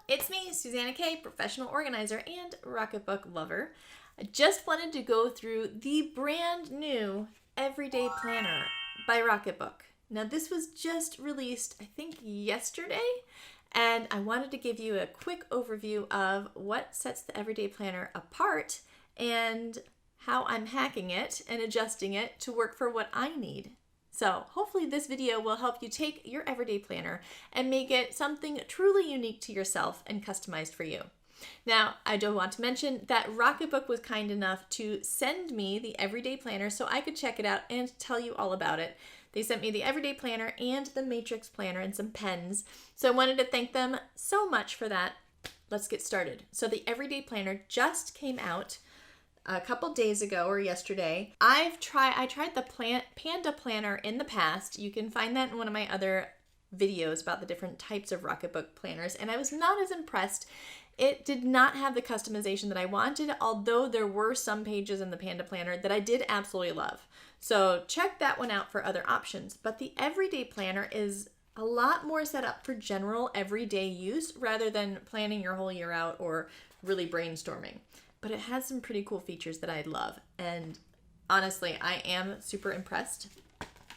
It's me, Susanna K, professional organizer and Rocketbook lover. I just wanted to go through the brand new Everyday Planner by Rocketbook. Now this was just released, I think yesterday, and I wanted to give you a quick overview of what sets the Everyday Planner apart and how I'm hacking it and adjusting it to work for what I need. So hopefully this video will help you take your everyday planner and make it something truly unique to yourself and customized for you. Now, I do want to mention that Rocketbook was kind enough to send me the everyday planner so I could check it out and tell you all about it. They sent me the everyday planner and the matrix planner and some pens. So I wanted to thank them so much for that. Let's get started. So the everyday planner just came out a couple days ago or yesterday. I tried the Panda planner in the past. You can find that in one of my other videos about the different types of Rocketbook planners, and I was not as impressed. It did not have the customization that I wanted, although there were some pages in the Panda planner that I did absolutely love. So check that one out for other options. But the everyday planner is a lot more set up for general everyday use rather than planning your whole year out or really brainstorming. But it has some pretty cool features that I love. And honestly, I am super impressed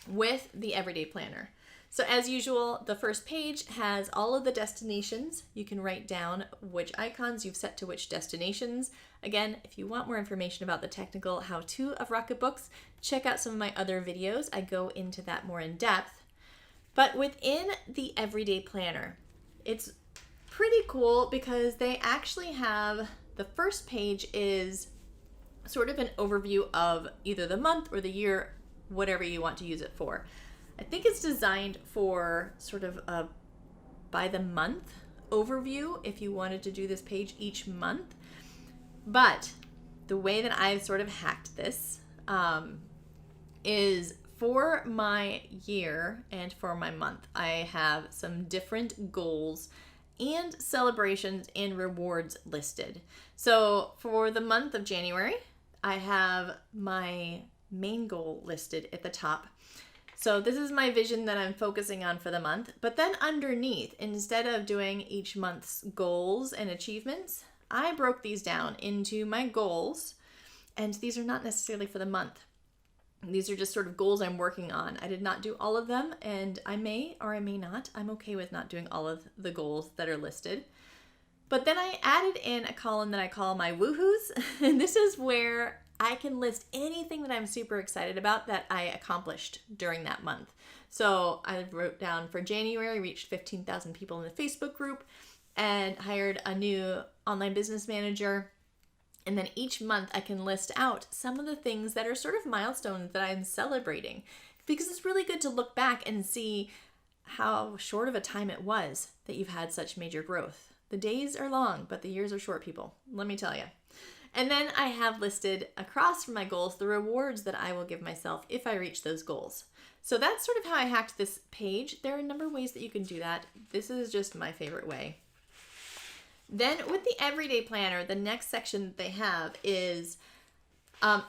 with the everyday planner. So as usual, the first page has all of the destinations. You can write down which icons you've set to which destinations. Again, if you want more information about the technical how-to of Rocketbooks, check out some of my other videos. I go into that more in depth. But within the everyday planner, it's pretty cool because they actually have, the first page is sort of an overview of either the month or the year, whatever you want to use it for. I think it's designed for sort of a by the month overview if you wanted to do this page each month. But the way that I've sort of hacked this is for my year and for my month. I have some different goals and celebrations and rewards listed. So for the month of January, I have my main goal listed at the top. So this is my vision that I'm focusing on for the month. But then underneath, instead of doing each month's goals and achievements, I broke these down into my goals. And these are not necessarily for the month. These are just sort of goals I'm working on. I did not do all of them, and I may or I may not. I'm okay with not doing all of the goals that are listed. But then I added in a column that I call my woohoos. And this is where I can list anything that I'm super excited about that I accomplished during that month. So I wrote down for January, reached 15,000 people in the Facebook group and hired a new online business manager. And then each month I can list out some of the things that are sort of milestones that I'm celebrating, because it's really good to look back and see how short of a time it was that you've had such major growth. The days are long, but the years are short, people. Let me tell you. And then I have listed across from my goals the rewards that I will give myself if I reach those goals. So that's sort of how I hacked this page. There are a number of ways that you can do that. This is just my favorite way. Then with the everyday planner, the next section that they have is,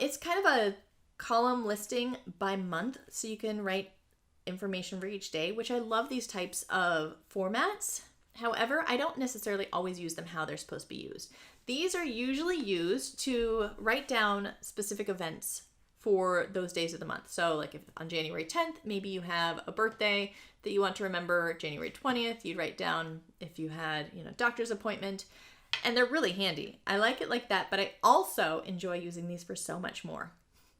it's kind of a column listing by month. So you can write information for each day, which I love these types of formats. However, I don't necessarily always use them how they're supposed to be used. These are usually used to write down specific events for those days of the month. So like if on January 10th, maybe you have a birthday that you want to remember. January 20th, you'd write down if you had, doctor's appointment, and they're really handy. I like it like that, but I also enjoy using these for so much more.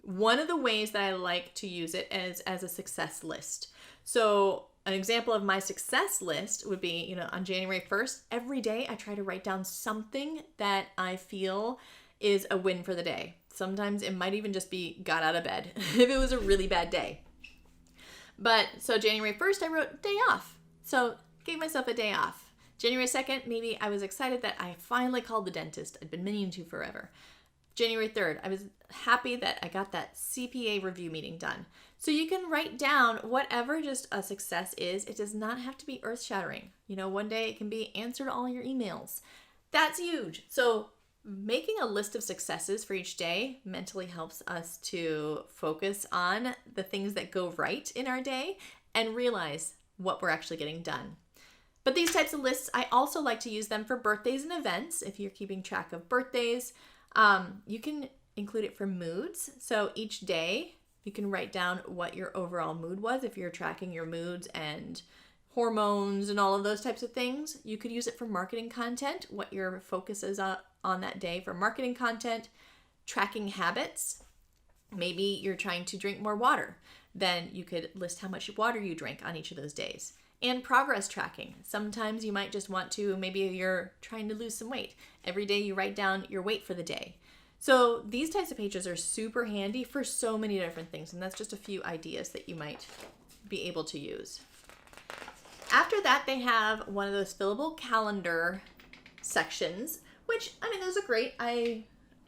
One of the ways that I like to use it is as a success list. So an example of my success list would be, on January 1st, every day I try to write down something that I feel is a win for the day. Sometimes it might even just be got out of bed if it was a really bad day. But so January 1st, I wrote day off. So gave myself a day off. January 2nd, maybe I was excited that I finally called the dentist. I'd been meaning to forever. January 3rd, I was happy that I got that CPA review meeting done. So you can write down whatever just a success is. It does not have to be earth-shattering. One day it can be answered all your emails. That's huge. So making a list of successes for each day mentally helps us to focus on the things that go right in our day and realize what we're actually getting done. But these types of lists, I also like to use them for birthdays and events. If you're keeping track of birthdays, you can include it for moods. So each day you can write down what your overall mood was. If you're tracking your moods and hormones and all of those types of things, you could use it for marketing content, what your focus is on that day for marketing content, tracking habits. Maybe you're trying to drink more water. Then you could list how much water you drank on each of those days. And progress tracking. Sometimes you might just want to, maybe you're trying to lose some weight. Every day you write down your weight for the day. So these types of pages are super handy for so many different things. And that's just a few ideas that you might be able to use. After that, they have one of those fillable calendar sections, which, I mean, those are great. I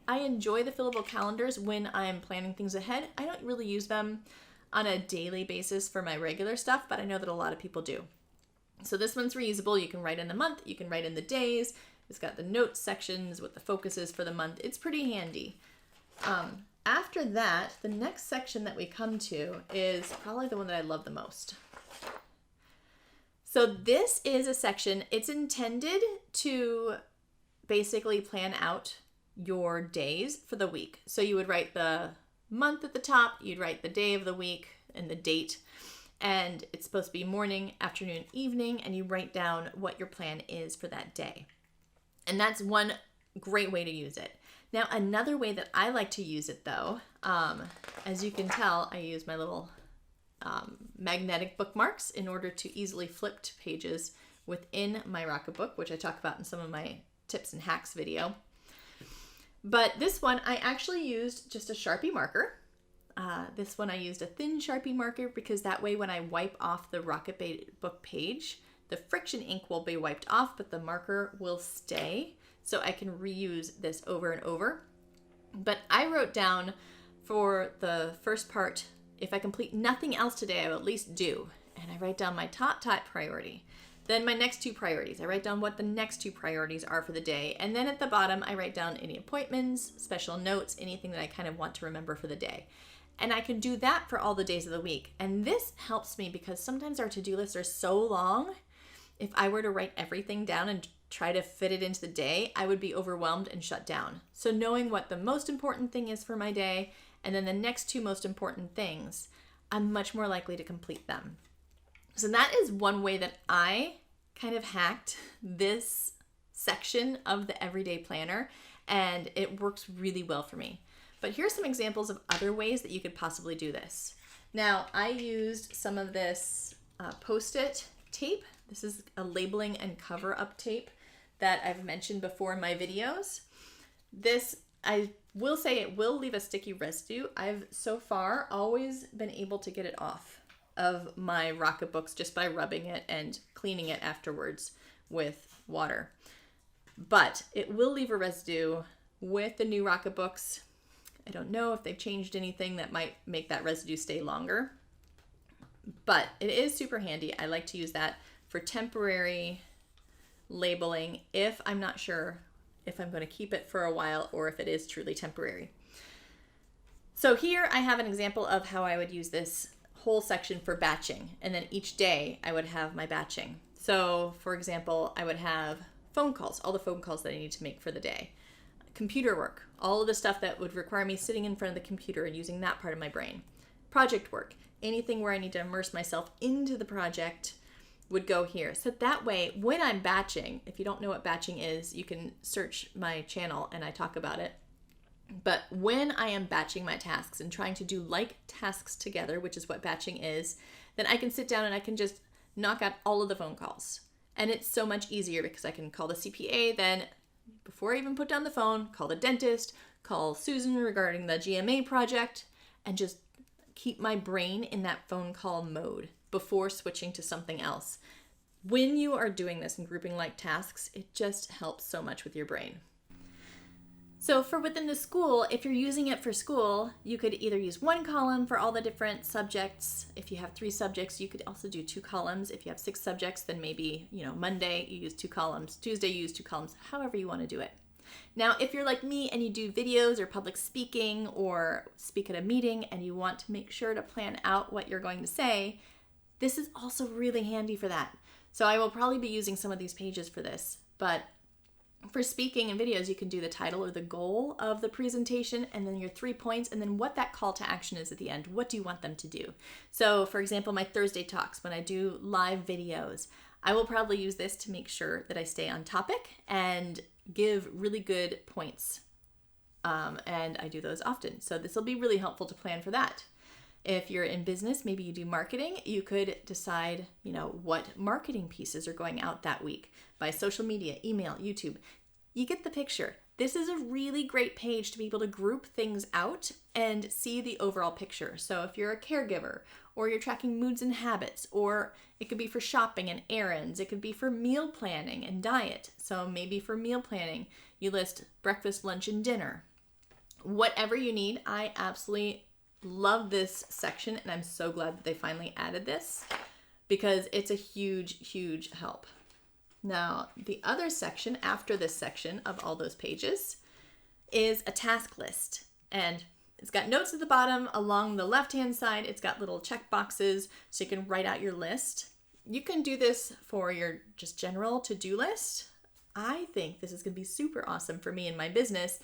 enjoy the fillable calendars when I'm planning things ahead. I don't really use them on a daily basis for my regular stuff, but I know that a lot of people do. So this one's reusable. You can write in the month, you can write in the days. It's got the notes sections, what the focus is for the month. It's pretty handy. After that, the next section that we come to is probably the one that I love the most. So this is a section, it's intended to basically plan out your days for the week. So you would write the month at the top, you'd write the day of the week and the date, and it's supposed to be morning, afternoon, evening, and you write down what your plan is for that day. And that's one great way to use it. Now, another way that I like to use it though, as you can tell, I use my little magnetic bookmarks in order to easily flip to pages within my Rocketbook, which I talk about in some of my tips and hacks video. But this one, I actually used just a Sharpie marker. This one I used a thin Sharpie marker because that way when I wipe off the Rocketbook page, the friction ink will be wiped off, but the marker will stay. So I can reuse this over and over. But I wrote down for the first part, if I complete nothing else today, I will at least do. And I write down my top priority. Then my next two priorities. I write down what the next two priorities are for the day. And then at the bottom, I write down any appointments, special notes, anything that I kind of want to remember for the day. And I can do that for all the days of the week. And this helps me because sometimes our to-do lists are so long. If I were to write everything down and try to fit it into the day, I would be overwhelmed and shut down. So knowing what the most important thing is for my day, and then the next two most important things, I'm much more likely to complete them. So that is one way that I kind of hacked this section of the Everyday Planner, and it works really well for me. But here's some examples of other ways that you could possibly do this. Now, I used some of this Post-it tape. This is a labeling and cover-up tape that I've mentioned before in my videos. This, I will say, it will leave a sticky residue. I've so far always been able to get it off of my Rocketbooks just by rubbing it and cleaning it afterwards with water. But it will leave a residue with the new Rocketbooks. I don't know if they've changed anything that might make that residue stay longer, but it is super handy. I like to use that for temporary labeling if I'm not sure if I'm going to keep it for a while or if it is truly temporary. So here I have an example of how I would use this whole section for batching, and then each day I would have my batching. So for example, I would have phone calls, all the phone calls that I need to make for the day, computer work, all of the stuff that would require me sitting in front of the computer and using that part of my brain, project work, anything where I need to immerse myself into the project would go here. So that way, when I'm batching, if you don't know what batching is, you can search my channel and I talk about it. But when I am batching my tasks and trying to do like tasks together, which is what batching is, then I can sit down and I can just knock out all of the phone calls. And it's so much easier because I can call the CPA, then before I even put down the phone, call the dentist, call Susan regarding the GMA project, and just keep my brain in that phone call mode before switching to something else. When you are doing this and grouping like tasks, it just helps so much with your brain. So for within the school, if you're using it for school, you could either use one column for all the different subjects. If you have 3 subjects, you could also do 2 columns. If you have 6 subjects, then maybe, Monday you use 2 columns, Tuesday you use 2 columns, however you want to do it. Now, if you're like me and you do videos or public speaking or speak at a meeting and you want to make sure to plan out what you're going to say, this is also really handy for that. So I will probably be using some of these pages for this, but for speaking and videos, you can do the title or the goal of the presentation and then your 3 points and then what that call to action is at the end. What do you want them to do? So for example, my Thursday talks, when I do live videos, I will probably use this to make sure that I stay on topic and give really good points. And I do those often. So this will be really helpful to plan for that. If you're in business, maybe you do marketing, you could decide, what marketing pieces are going out that week by social media, email, YouTube. You get the picture. This is a really great page to be able to group things out and see the overall picture. So if you're a caregiver or you're tracking moods and habits, or it could be for shopping and errands, it could be for meal planning and diet. So maybe for meal planning, you list breakfast, lunch, and dinner. Whatever you need, I absolutely love this section, and I'm so glad that they finally added this because it's a huge, huge help. Now, the other section after this section of all those pages is a task list, and it's got notes at the bottom. Along the left-hand side, it's got little check boxes so you can write out your list. You can do this for your just general to-do list. I think this is going to be super awesome for me and my business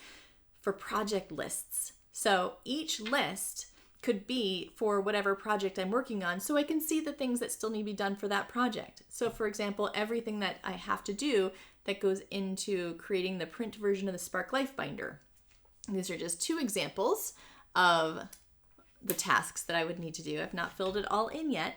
for project lists. So each list could be for whatever project I'm working on, so I can see the things that still need to be done for that project. So for example, everything that I have to do that goes into creating the print version of the Spark Life Binder. These are just 2 examples of the tasks that I would need to do. I've not filled it all in yet,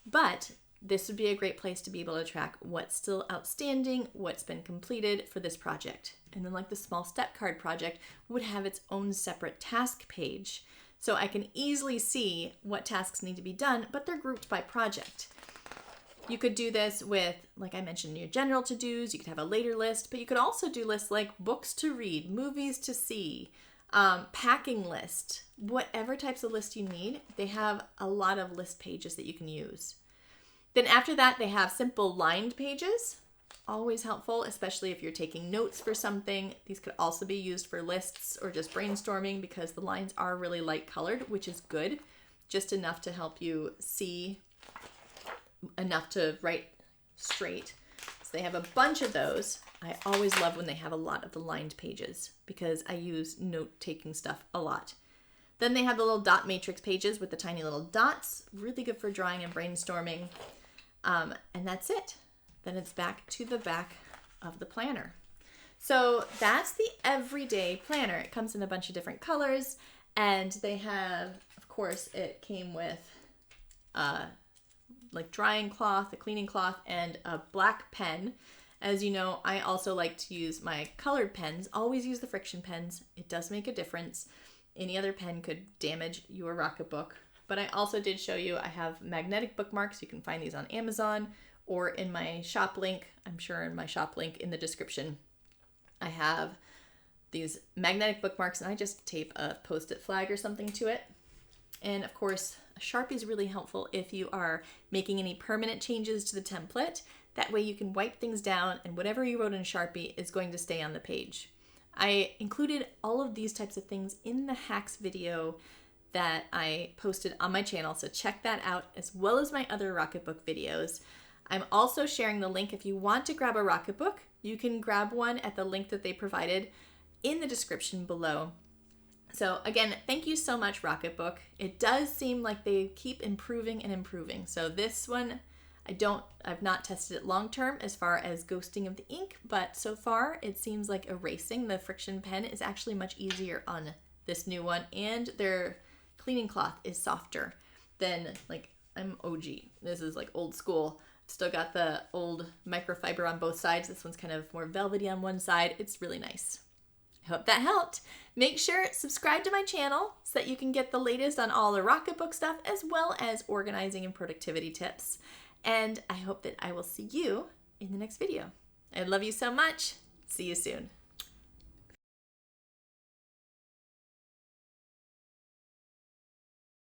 but this would be a great place to be able to track what's still outstanding, what's been completed for this project. And then like the small step card project would have its own separate task page. So I can easily see what tasks need to be done, but they're grouped by project. You could do this with, like I mentioned, your general to-dos. You could have a later list, but you could also do lists like books to read, movies to see, packing list, whatever types of list you need. They have a lot of list pages that you can use. Then after that, they have simple lined pages. Always helpful, especially if you're taking notes for something. These could also be used for lists or just brainstorming because the lines are really light colored, which is good. Just enough to help you see, enough to write straight. So they have a bunch of those. I always love when they have a lot of the lined pages because I use note-taking stuff a lot. Then they have the little dot matrix pages with the tiny little dots. Really good for drawing and brainstorming. And that's it. Then it's back to the back of the planner. So that's the everyday planner. It comes in a bunch of different colors, and they have, of course, it came with like drying cloth, a cleaning cloth, and a black pen. As you know, I also like to use my colored pens. Always use the friction pens. It does make a difference. Any other pen could damage your Rocketbook. But I also did show you I have magnetic bookmarks. You can find these on Amazon or in my shop link. I'm sure in my shop link in the description. I have these magnetic bookmarks, and I just tape a Post-it flag or something to it. And of course, a Sharpie is really helpful if you are making any permanent changes to the template. That way you can wipe things down, and whatever you wrote in Sharpie is going to stay on the page. I included all of these types of things in the hacks video that I posted on my channel, so check that out, as well as my other Rocketbook videos. I'm also sharing the link. If you want to grab a Rocketbook, you can grab one at the link that they provided in the description below. So again, thank you so much, Rocketbook. It does seem like they keep improving and improving. So this one, I've not tested it long term as far as ghosting of the ink, but so far it seems like erasing the friction pen is actually much easier on this new one, and their cleaning cloth is softer than, like, I'm OG. This is like old school. Still got the old microfiber on both sides. This one's kind of more velvety on one side. It's really nice. I hope that helped. Make sure subscribe to my channel so that you can get the latest on all the Rocketbook stuff, as well as organizing and productivity tips. And I hope that I will see you in the next video. I love you so much. See you soon.